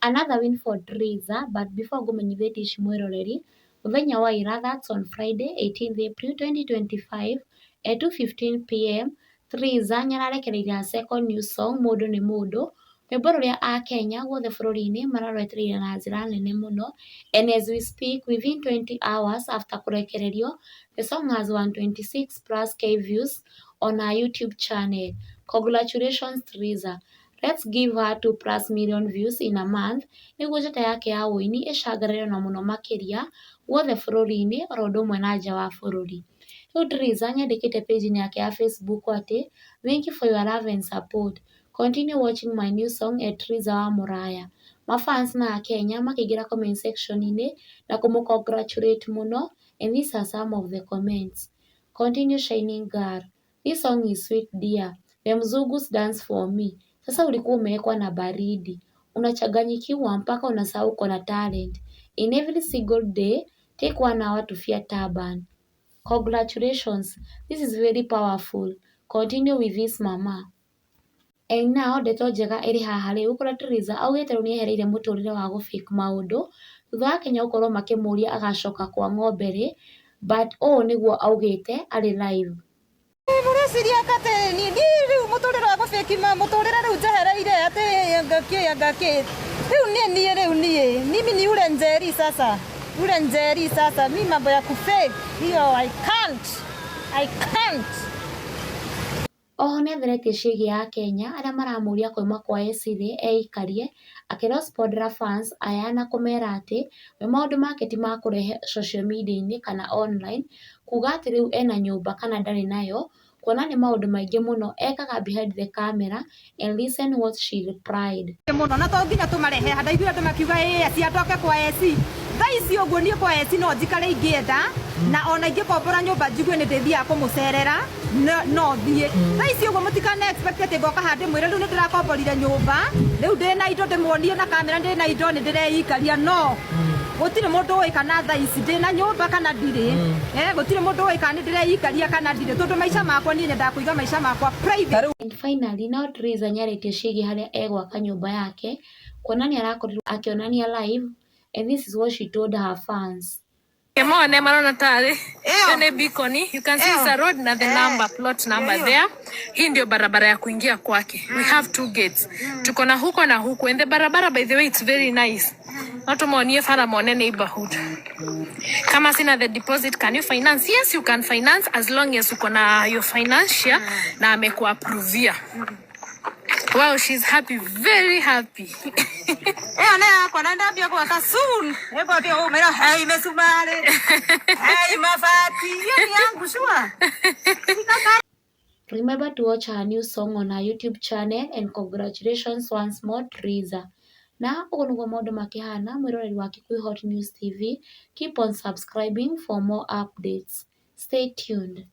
Another win for Triza, but before ngumenyithĩtie ici mwĩroreri, mũthenya wa ira, that's on Friday 18th April 2025 at 2:15 p.m. Triza nĩararekereirie her second new song Mũndũ nĩ Mũndũ, rwĩmbo rũrĩa Akenya guothe bũrũri-inĩ mararwetereire na njĩra nene mũno, and as we speak, within 20 hours after kũrekererio, the song has 126+ views on her YouTube channel. Congratulations Triza. Let's give her 2+ million views in a month nĩguo njata yake ya ũini ĩcangarĩre na mũno makĩria guothe bũrũri-inĩ oro ũndũ ũmwe na nja wa bũrũri. Rĩu Triza nĩandĩkĩte page-inĩ yake ya Facebook atĩ thank you for your love and support. Continue watching my new song at Triza wa Mũraya. Mafans na Akenya makĩingĩra comment section-inĩ na kũmũ-congratulate mũno, and these are some of the comments. Continue shining girl. This song is sweet dear. The mzungus dance for me. Sasa ulikuwa umewekwa na baridi. Unachanganyikiwa mpaka unasahau uko na talent. In every single day, take 1 hour to fear turban. Congratulations. This is very powerful. Continue with this mama. And now ndeto njega ĩrĩ haha rĩu kũrĩa Triza augĩte rĩu nĩehereire mũtũrĩre wa gũ-fake maũndũ thutha wa Akenya gũkorwo makĩmũria agacoka kwa ng'ombe rĩ, but ũũ nĩguo augĩte arĩ live. Mũreciria kate ni rĩu mũtũrĩre wa gũ-fake mũtũrĩre rĩu njehereire atĩ ngakĩ rĩu niĩ rĩu mimi ni ule njeri sasa mimi mambo ya ku-fake hiyo I can't. Oho nĩatheretie ciĩgiĩ Akenya arĩa maramũria koima kwa Esiri eikarie, akĩrespondera fans aya na kũmera atĩ we maũndũ make ti ma kũrehe social media-inĩ kana online, kuga atĩ rĩu ena nyũmba kana ndarĩ nayo, kuona nĩ maũndũ maingĩ mũno ekaga behind the camera, and listen what she replied. Mũno na to nginya tũmarehe handa ithuĩ andũ makiuga eci atoke kwa eci thaa ici ũguo niĩ kwa eci no njikare ingĩenda na ona ingĩkombora nyũmba njigue nĩ ndĩthiaga kũmũcerera no thiĩ thaa ici ũguo mũtikana expect atĩ ngoka haha ndĩmwĩre rĩu nĩ ndĩrakomborire nyũmba rĩu ndĩna indo ndĩmuonie na kamera ndĩna indo nĩ ndĩreikaria no gũtirĩ mũndũ ũĩ kana thaa ici ndĩna nyũmba kana ndirĩ gũtirĩ mũndũ ũĩ kana nĩ ndĩreikaria kana ndirĩ tondũ maica makwa niĩ nyendaga kũiga maica makwa private. And finally now Triza nĩarĩtie ciĩgiĩ harĩa egwaka nyũmba yake, kuona nĩarakorirwo akĩonania live, and this is what she told her fans. Kemone marona tare ene bikoni, you can see the road na the plot number there. Hii ndio barabara ya kuingia kwake. We have 2 gates. Tuko na huko na huko, and the barabara by the way it's very nice. Watu muonie fara muone neighborhood. Kama sina the deposit, can you finance? Yes, you can finance as long as uko na your financial na amekuapprovia. Wow, she's happy, very happy. Ana kwa nenda bia kwa soon. Ebo ndio umera hai mesumare. Hai mafati. Yoni yangu shua. Remember to watch her new song on her YouTube channel, and congratulations once more Triza. Na ũguo nĩguo maũndũ makĩhana mwĩroreri wa Kikuyu Hot News TV. Keep on subscribing for more updates. Stay tuned.